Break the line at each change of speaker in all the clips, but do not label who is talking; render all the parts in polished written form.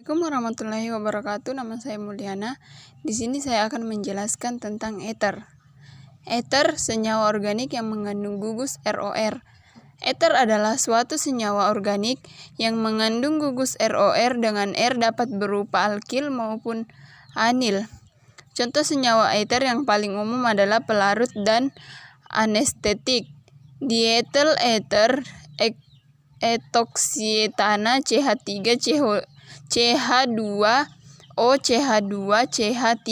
Assalamualaikum warahmatullahi wabarakatuh. Nama saya Mulyana. Di sini saya akan menjelaskan tentang ether. Ether senyawa organik yang mengandung gugus ROR. Ether adalah suatu senyawa organik yang mengandung gugus ROR dengan R dapat berupa alkil maupun anil. Contoh senyawa ether yang paling umum adalah pelarut dan anestetik. Diethyl ether, etoksietana, CH3, CH2O, CH2, CH3.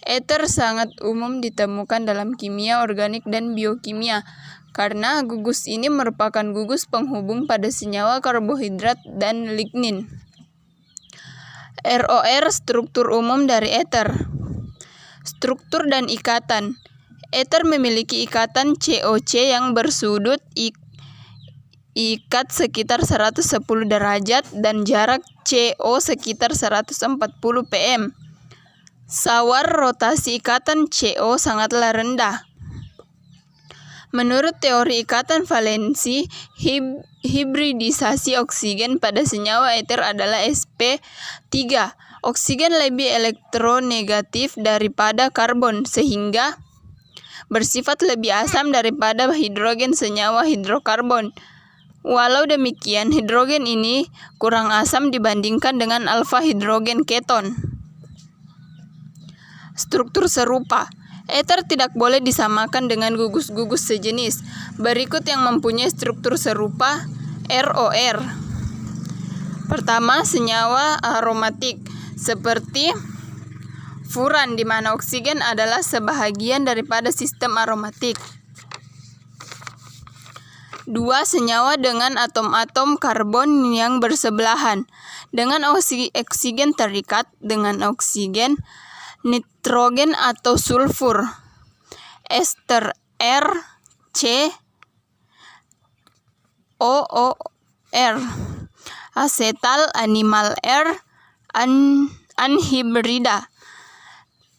Ether sangat umum ditemukan dalam kimia organik dan biokimia karena gugus ini merupakan gugus penghubung pada senyawa karbohidrat dan lignin. ROR struktur umum dari ether. Struktur dan ikatan. Ether memiliki ikatan COC yang bersudut ikat sekitar 110 derajat dan jarak CO sekitar 140 pm. Sawar rotasi ikatan CO sangatlah rendah. Menurut teori ikatan valensi, hibridisasi oksigen pada senyawa ether adalah sp3. Oksigen lebih elektronegatif daripada karbon sehingga bersifat lebih asam daripada hidrogen senyawa hidrokarbon. Walau demikian, hidrogen ini kurang asam dibandingkan dengan alfa hidrogen keton. Struktur serupa. Ether tidak boleh disamakan dengan gugus-gugus sejenis. Berikut yang mempunyai struktur serupa ROR. Pertama, senyawa aromatik seperti furan di mana oksigen adalah sebahagian daripada sistem aromatik. 2. Senyawa dengan atom-atom karbon yang bersebelahan. Dengan oksigen terikat dengan oksigen, nitrogen atau sulfur. Ester R, C, OOR. Asetal animal R, anhibrida.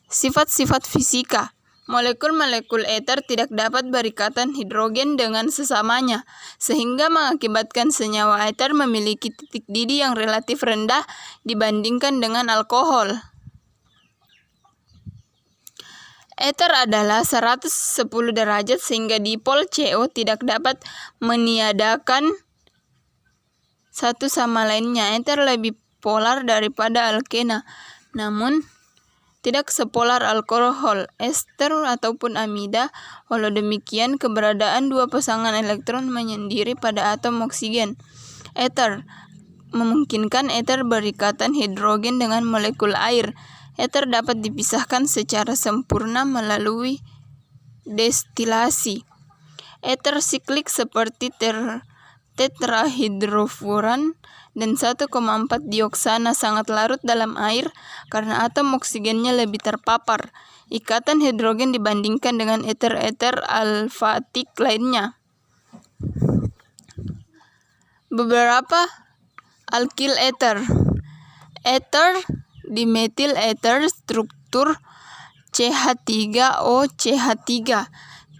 Sifat-sifat fisika. Molekul-molekul ether tidak dapat berikatan hidrogen dengan sesamanya, sehingga mengakibatkan senyawa ether memiliki titik didih yang relatif rendah dibandingkan dengan alkohol. Ether adalah 110 derajat sehingga dipol CO tidak dapat meniadakan satu sama lainnya. Ether lebih polar daripada alkena, namun tidak sepolar alkohol, ester ataupun amida. Walau demikian, keberadaan dua pasangan elektron menyendiri pada atom oksigen. Ether memungkinkan ether berikatan hidrogen dengan molekul air. Ether dapat dipisahkan secara sempurna melalui destilasi. Ether siklik seperti tetrahidrofuran dan 1,4 dioksana sangat larut dalam air karena atom oksigennya lebih terpapar ikatan hidrogen dibandingkan dengan ether-ether alfatik lainnya. Beberapa alkil ether. Ether dimetil ether struktur CH3O, CH3.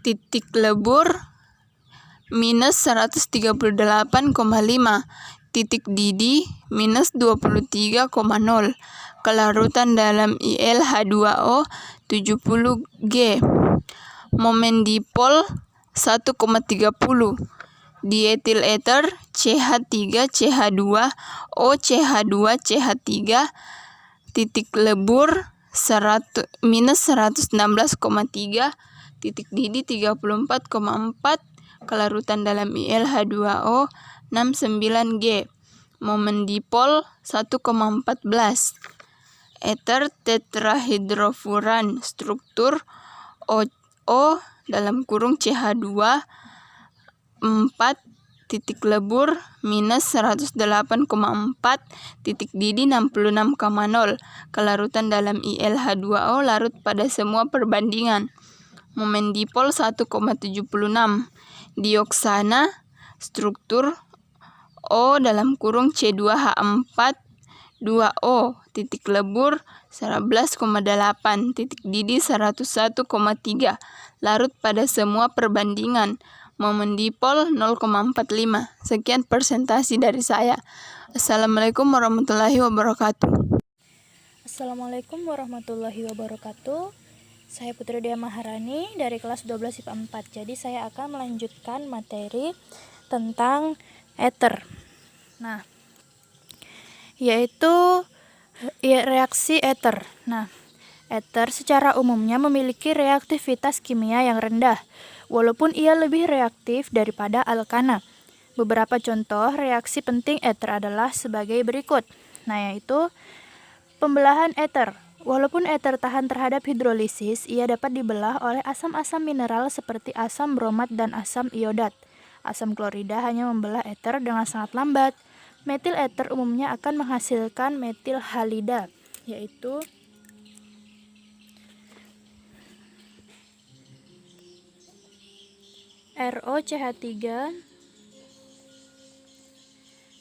Titik lebur minus 138,5. Titik didih minus 23,0. Kelarutan dalam IlH2O 70 G. Momen dipol 1,30. Dietil ether CH3 CH2 O CH2 CH3. Titik lebur minus 116,3. Titik didih 34,4. Kelarutan dalam IlH2O 69 G. Momen dipol 1,14. Ether tetrahidrofuran struktur O dalam kurung CH2 4. Titik lebur minus 108,4. Titik didih 66,0. Kelarutan dalam IlH2O larut pada semua perbandingan. Momen dipol 1,76. Dioksana struktur O dalam kurung C2H4 2O. Titik lebur 11,8. Titik didih 101,3. Larut pada semua perbandingan. momen dipol 0,45. Sekian presentasi dari saya. Assalamualaikum warahmatullahi wabarakatuh.
Assalamualaikum warahmatullahi wabarakatuh. Saya Putri Dia Maharani dari kelas 12 IPA 4. Jadi saya akan melanjutkan materi tentang ether. Nah, yaitu reaksi ether. Nah, ether secara umumnya memiliki reaktivitas kimia yang rendah, walaupun ia lebih reaktif daripada alkana. Beberapa contoh reaksi penting ether adalah sebagai berikut. Nah, yaitu pembelahan ether. Walaupun ether tahan terhadap hidrolisis, ia dapat dibelah oleh asam-asam mineral seperti asam bromat dan asam iodat. Asam klorida hanya membelah ether dengan sangat lambat. Metil ether umumnya akan menghasilkan metil halida, yaitu ROCH3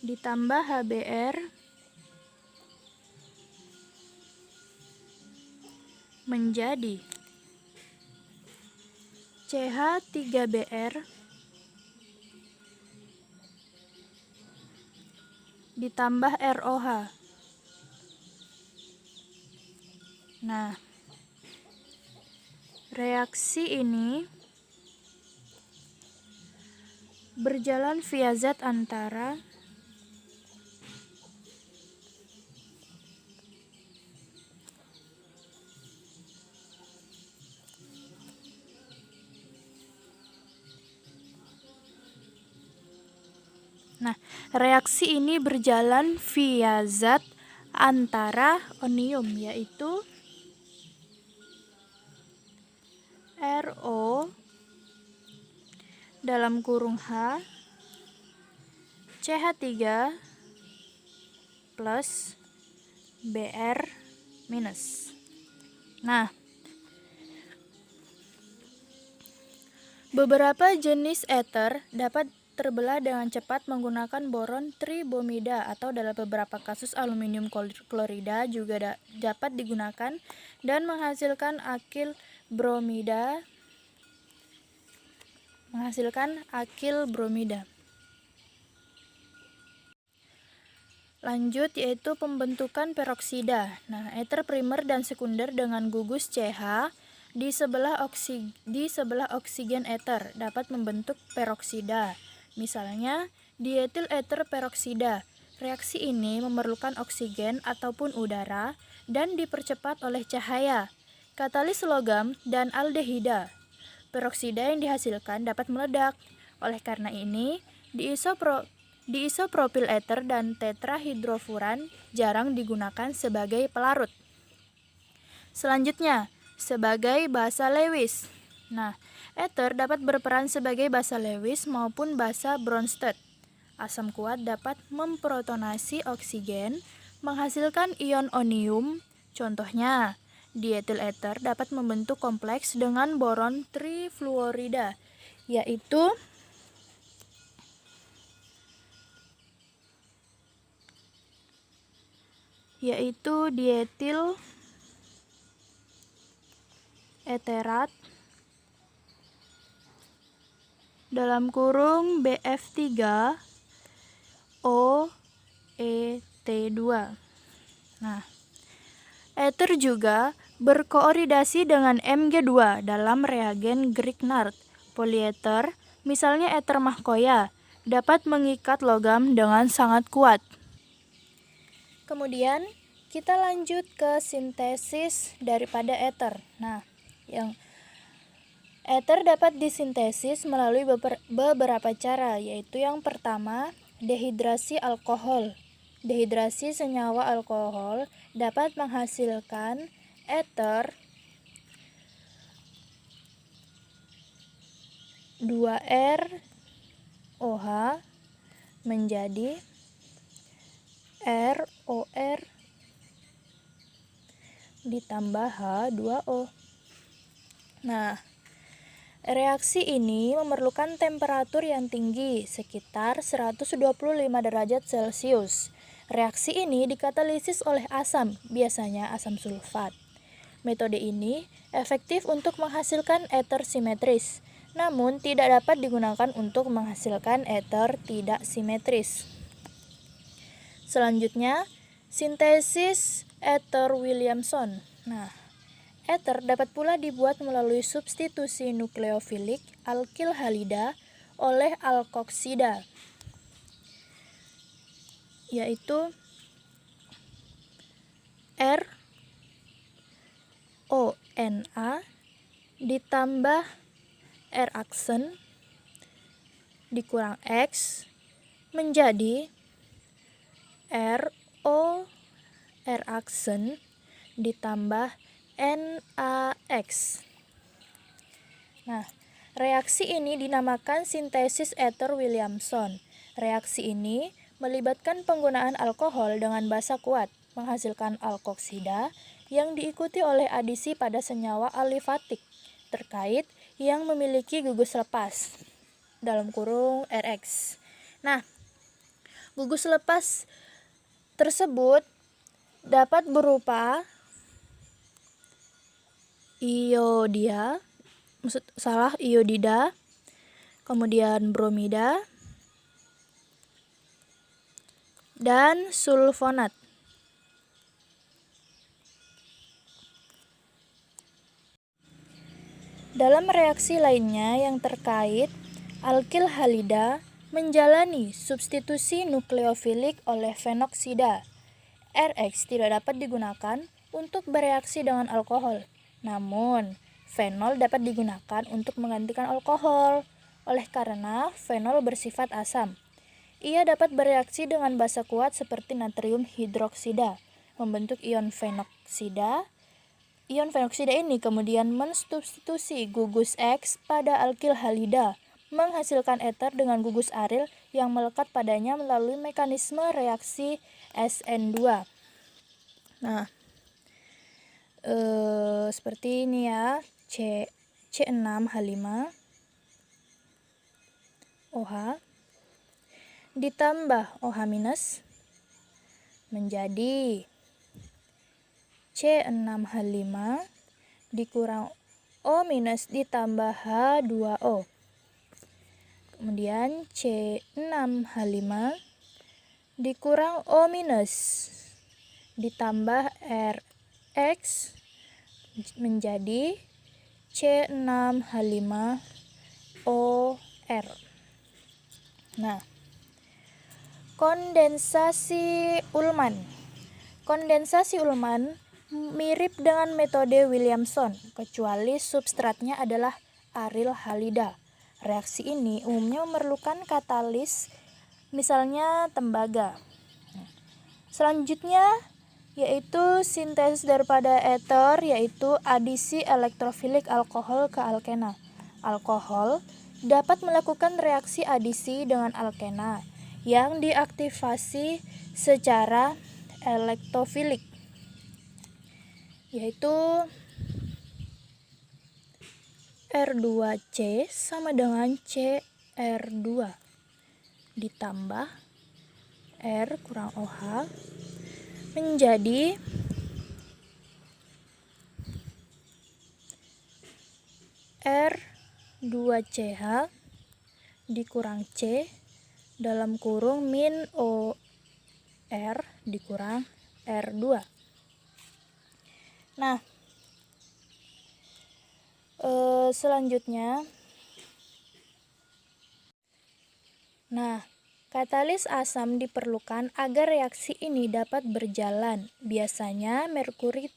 ditambah HBr menjadi CH3Br ditambah ROH. Nah, reaksi ini berjalan via zat antara reaksi ini berjalan via zat antara onium, yaitu RO dalam kurung H CH3 plus Br minus. Nah, beberapa jenis ether dapat terbelah dengan cepat menggunakan boron tribomida, atau dalam beberapa kasus aluminium klorida juga dapat digunakan dan menghasilkan akil bromida. Lanjut, yaitu pembentukan peroksida. Nah, ether primer dan sekunder dengan gugus CH di sebelah oksigen ether dapat membentuk peroksida. Misalnya, dietil ether peroksida. Reaksi ini memerlukan oksigen ataupun udara dan dipercepat oleh cahaya, katalis logam, dan aldehida. Peroksida yang dihasilkan dapat meledak. Oleh karena ini, diisopropil ether dan tetrahidrofuran jarang digunakan sebagai pelarut. Selanjutnya, sebagai basa Lewis. Nah, ether dapat berperan sebagai basa Lewis maupun basa Bronsted. Asam kuat dapat memprotonasi oksigen, menghasilkan ion onium. Contohnya, dietil ether dapat membentuk kompleks dengan boron trifluorida, yaitu dietil eterat dalam kurung BF3OET2. Nah, ether juga berkoordinasi dengan Mg2 dalam reagen Grignard. Poliether, misalnya ether mahkoya, dapat mengikat logam dengan sangat kuat. Kemudian kita lanjut ke sintesis daripada ether. Nah, ether dapat disintesis melalui beberapa cara, yaitu yang pertama, dehidrasi alkohol. Dehidrasi senyawa alkohol dapat menghasilkan ether 2ROH menjadi ROR ditambah H2O. Nah, reaksi ini memerlukan temperatur yang tinggi, sekitar 125 derajat Celcius. Reaksi ini dikatalisis oleh asam, biasanya asam sulfat. Metode ini efektif untuk menghasilkan ether simetris. namun tidak dapat digunakan untuk menghasilkan ether tidak simetris. Selanjutnya, sintesis ether Williamson. Nah, ether dapat pula dibuat melalui substitusi nukleofilik alkil halida oleh alkoksida, yaitu RONA ditambah R-aksen dikurang X menjadi RO R-aksen ditambah NaX. Nah, reaksi ini dinamakan sintesis ether Williamson. Reaksi ini melibatkan penggunaan alkohol dengan basa kuat, menghasilkan alkoksida yang diikuti oleh adisi pada senyawa alifatik terkait yang memiliki gugus lepas dalam kurung Rx. Nah, gugus lepas tersebut dapat berupa iodida, kemudian bromida, dan sulfonat. Dalam reaksi lainnya yang terkait, alkil halida menjalani substitusi nukleofilik oleh fenoksida. Rx tidak dapat digunakan untuk bereaksi dengan alkohol, namun fenol dapat digunakan untuk menggantikan alkohol. Oleh karena fenol bersifat asam, ia dapat bereaksi dengan basa kuat seperti natrium hidroksida, membentuk ion fenoksida. Ion fenoksida ini kemudian mensubstitusi gugus X pada alkil halida, menghasilkan ether dengan gugus aril yang melekat padanya melalui mekanisme reaksi SN2. Nah, seperti ini ya, C6H5 OH ditambah OH- menjadi C6H5 dikurang O- ditambah H2O. Kemudian C6H5 dikurang O- ditambah Rx menjadi C6H5OR. Nah, kondensasi Ullmann. Kondensasi Ullmann mirip dengan metode Williamson, kecuali substratnya adalah aril halida. Reaksi ini umumnya memerlukan katalis, misalnya tembaga. Selanjutnya yaitu sintesis daripada ether, yaitu adisi elektrofilik alkohol ke alkena. Alkohol dapat melakukan reaksi adisi dengan alkena yang diaktifasi secara elektrofilik, yaitu R2C sama dengan CR2 ditambah R kurang OH menjadi R2CH dikurang C dalam kurung min OR dikurang R2. Nah, selanjutnya, katalis asam diperlukan agar reaksi ini dapat berjalan. Biasanya merkuri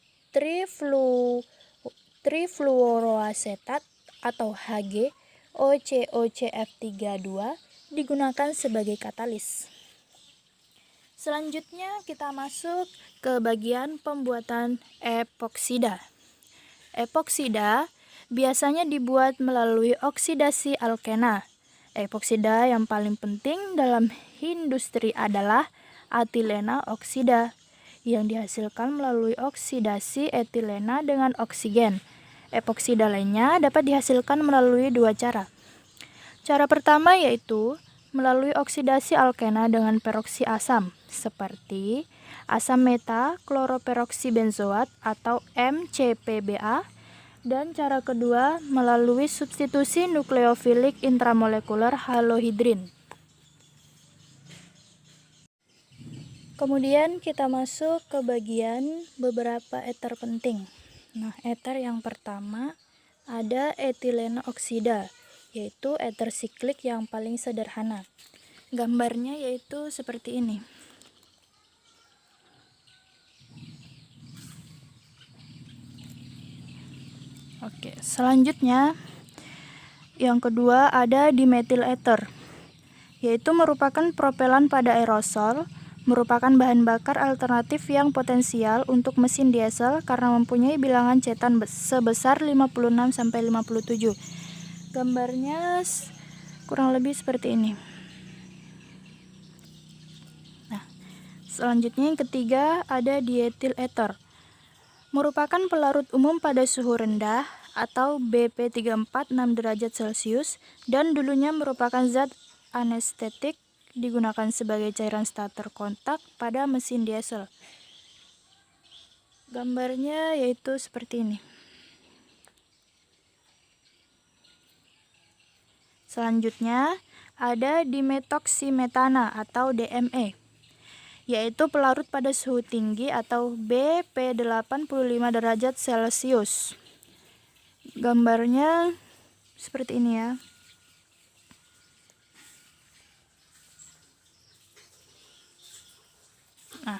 trifluoroasetat atau Hg OCOCF32 digunakan sebagai katalis. Selanjutnya kita masuk ke bagian pembuatan epoksida. Epoksida biasanya dibuat melalui oksidasi alkena. Epoksida yang paling penting dalam industri adalah atilena oksida yang dihasilkan melalui oksidasi etilena dengan oksigen. Epoksida lainnya dapat dihasilkan melalui dua cara. Cara pertama yaitu melalui oksidasi alkena dengan peroksi asam, seperti asam meta kloroperoksibenzoat atau MCPBA, Dan cara kedua melalui substitusi nukleofilik intramolekuler halohidrin. Kemudian kita masuk ke bagian beberapa ether penting. Nah, ether yang pertama ada etileno oksida, yaitu ether siklik yang paling sederhana. Gambarnya yaitu seperti ini. Oke, selanjutnya yang kedua ada dimetil ether, yaitu merupakan propelan pada aerosol, merupakan bahan bakar alternatif yang potensial untuk mesin diesel karena mempunyai bilangan cetan sebesar 56-57. Gambarnya kurang lebih seperti ini. Nah, selanjutnya yang ketiga ada dietil ether, merupakan pelarut umum pada suhu rendah atau BP 346 derajat Celcius dan dulunya merupakan zat anestetik digunakan sebagai cairan starter kontak pada mesin diesel. Gambarnya yaitu seperti ini. Selanjutnya ada dimetoksimetana atau DME, yaitu pelarut pada suhu tinggi atau BP 85 derajat Celcius. Gambarnya seperti ini ya. Nah,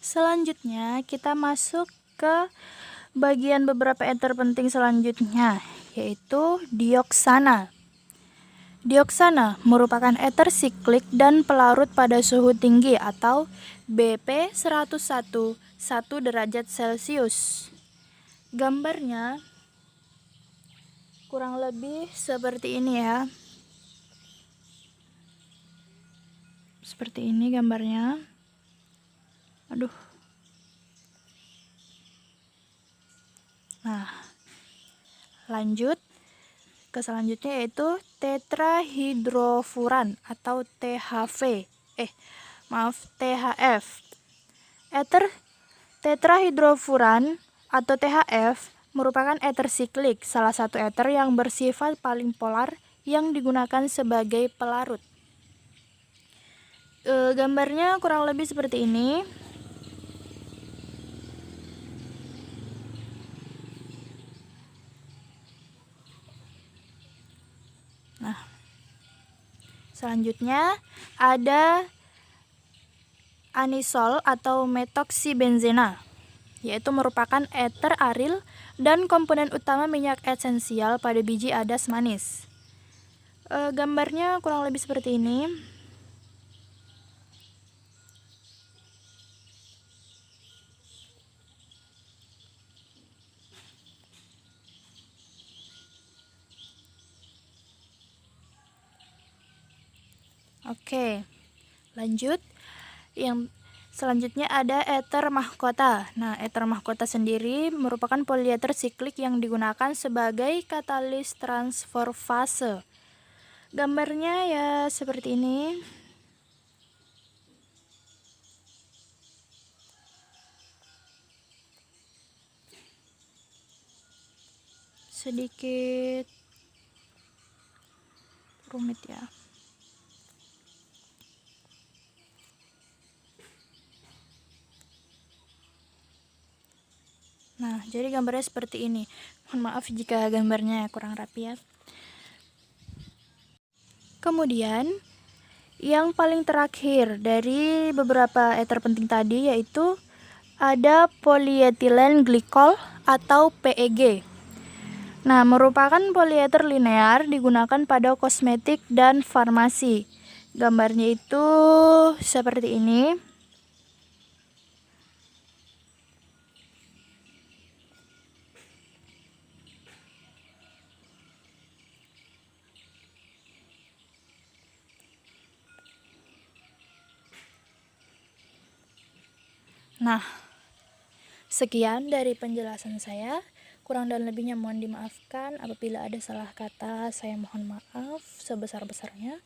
selanjutnya kita masuk ke bagian beberapa ether penting selanjutnya, yaitu dioksana. Dioksana merupakan ether siklik dan pelarut pada suhu tinggi atau BP 101 derajat Celcius. Gambarnya kurang lebih seperti ini ya. Seperti ini gambarnya. Aduh. Nah, lanjut ke selanjutnya yaitu tetrahidrofuran atau THF. Ether tetrahidrofuran atau THF merupakan ether siklik, salah satu ether yang bersifat paling polar yang digunakan sebagai pelarut. Gambarnya kurang lebih seperti ini. Nah, selanjutnya ada anisol atau metoksibenzena, yaitu merupakan ether aril dan komponen utama minyak esensial pada biji adas manis. Gambarnya kurang lebih seperti ini. Oke, lanjut. Yang selanjutnya ada ether mahkota. Nah, ether mahkota sendiri merupakan poliether siklik yang digunakan sebagai katalis transfer fase. Gambarnya ya seperti ini. Sedikit rumit ya. Nah, jadi gambarnya seperti ini. Mohon maaf jika gambarnya kurang rapi ya. Kemudian, yang paling terakhir dari beberapa ether penting tadi yaitu ada polyethylene glycol atau PEG. Nah, merupakan poliether linear digunakan pada kosmetik dan farmasi. Gambarnya itu seperti ini. Nah, sekian dari penjelasan saya. Kurang dan lebihnya mohon dimaafkan. Apabila ada salah kata, saya mohon maaf sebesar-besarnya.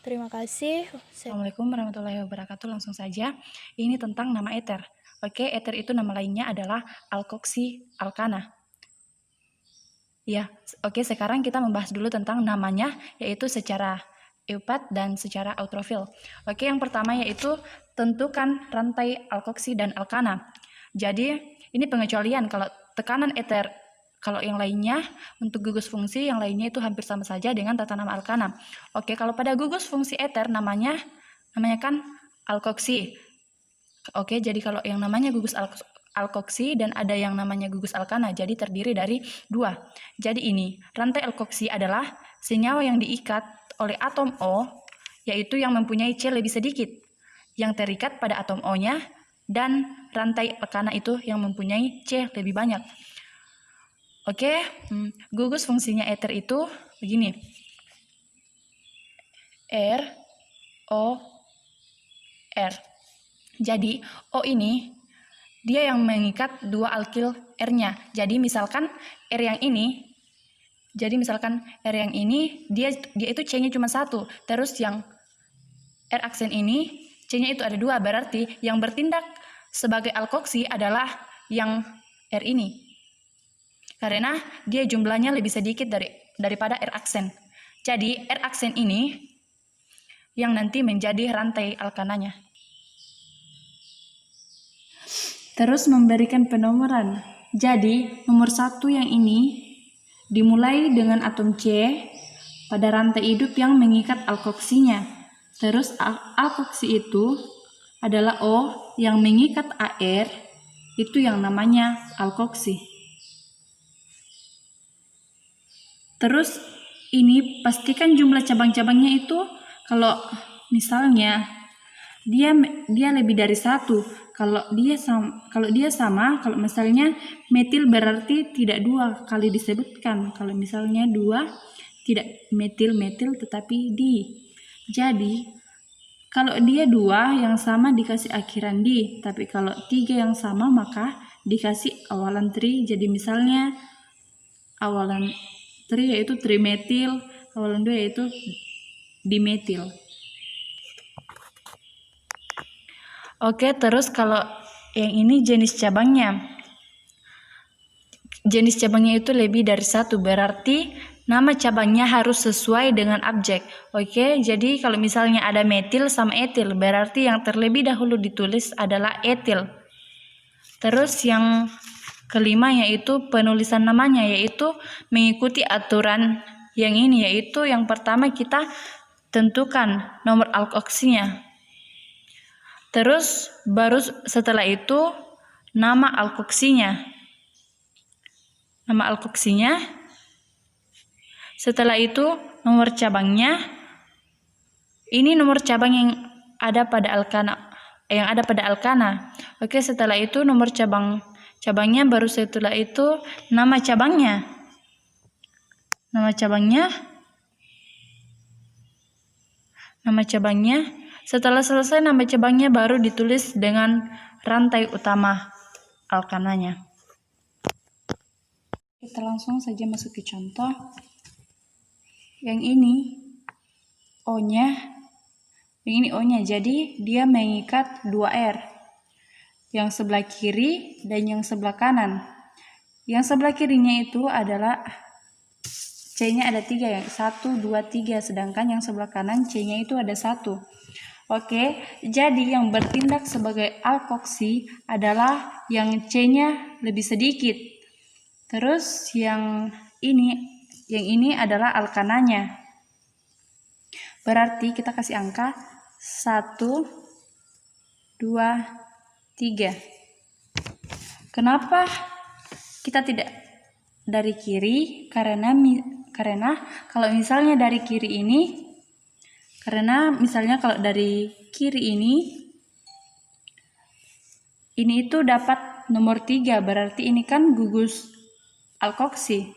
Terima kasih.
Assalamualaikum warahmatullahi wabarakatuh. Langsung saja, ini tentang nama ether. Oke, ether itu nama lainnya adalah alkoksi alkana. Ya, oke, sekarang kita membahas dulu tentang namanya, yaitu secara eupat dan secara eutrofil. Oke, yang pertama yaitu tentukan rantai alkoksi dan alkana. Jadi, ini pengecualian kalau tekanan ether, kalau yang lainnya untuk gugus fungsi yang lainnya itu hampir sama saja dengan tata nama alkana. Oke, kalau pada gugus fungsi ether namanya kan alkoksi. Oke, jadi kalau yang namanya gugus alkoksi dan ada yang namanya gugus alkana, jadi terdiri dari dua. Jadi ini, rantai alkoksi adalah senyawa yang diikat oleh atom O, yaitu yang mempunyai C lebih sedikit, yang terikat pada atom O-nya, dan rantai alkana itu yang mempunyai C lebih banyak. Oke, gugus fungsinya ether itu begini. R, O, R. Jadi, O ini dia yang mengikat dua alkil R-nya. Jadi misalkan R yang ini, dia itu C-nya cuma satu. Terus yang R aksen ini C-nya itu ada dua. Berarti yang bertindak sebagai alkoksi adalah yang R ini. Karena dia jumlahnya lebih sedikit daripada R aksen. Jadi R aksen ini yang nanti menjadi rantai alkananya. Terus memberikan penomoran. Jadi nomor 1 yang ini dimulai dengan atom C pada rantai hidup yang mengikat alkoksinya. Terus alkoksi itu adalah O yang mengikat AR, itu yang namanya alkoksi. Terus ini pastikan jumlah cabang-cabangnya itu kalau misalnya dia lebih dari satu. Kalau misalnya metil berarti tidak dua kali disebutkan. Kalau misalnya dua tidak metil tetapi di. Jadi kalau dia dua yang sama dikasih akhiran di, tapi kalau tiga yang sama maka dikasih awalan tri. Jadi misalnya awalan tri yaitu trimetil, awalan 2 yaitu dimetil. Oke, terus kalau yang ini jenis cabangnya. Jenis cabangnya itu lebih dari satu, berarti nama cabangnya harus sesuai dengan abjek. Oke, jadi kalau misalnya ada metil sama etil, berarti yang terlebih dahulu ditulis adalah etil. Terus yang kelima yaitu penulisan namanya, yaitu mengikuti aturan yang ini, yaitu yang pertama kita tentukan nomor alkoksinya. Terus baru setelah itu nama alkoksinya. Setelah itu nomor cabangnya. Ini nomor cabang yang ada pada alkana. Oke, setelah itu nomor cabangnya, baru setelah itu nama cabangnya. Setelah selesai nama cabangnya baru ditulis dengan rantai utama alkananya. Kita langsung saja masuk ke contoh. Yang ini O-nya, jadi dia mengikat 2R. Yang sebelah kiri dan yang sebelah kanan. Yang sebelah kirinya itu adalah C-nya ada 3, yang 1, 2, 3, sedangkan yang sebelah kanan C-nya itu ada 1. Oke, jadi yang bertindak sebagai alkoksi adalah yang C-nya lebih sedikit. Terus yang ini adalah alkananya. Berarti kita kasih angka 1, 2, 3. Kenapa kita tidak dari kiri? Karena kalau misalnya dari kiri ini, kalau dari kiri ini itu dapat nomor 3, berarti ini kan gugus alkoksi.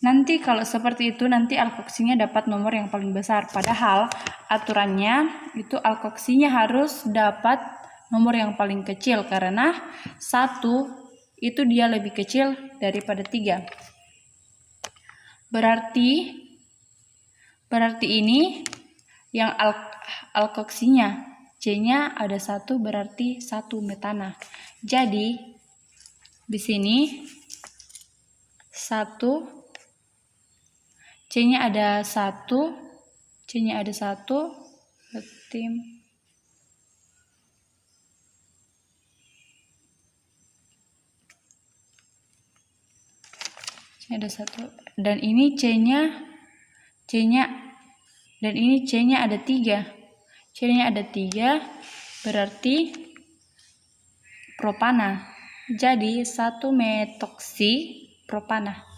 Nanti kalau seperti itu, nanti alkoksinya dapat nomor yang paling besar. Padahal aturannya itu alkoksinya harus dapat nomor yang paling kecil, karena 1 itu dia lebih kecil daripada 3. Berarti ini yang alkoksinya. C-nya ada 1 berarti 1 metana. Jadi di sini 1, C-nya ada 1, C-nya ada 1, berarti C-nya ada 1, dan ini C-nya dan ini C-nya ada 3. C-nya ada 3 berarti propana. Jadi 1 metoksi propana.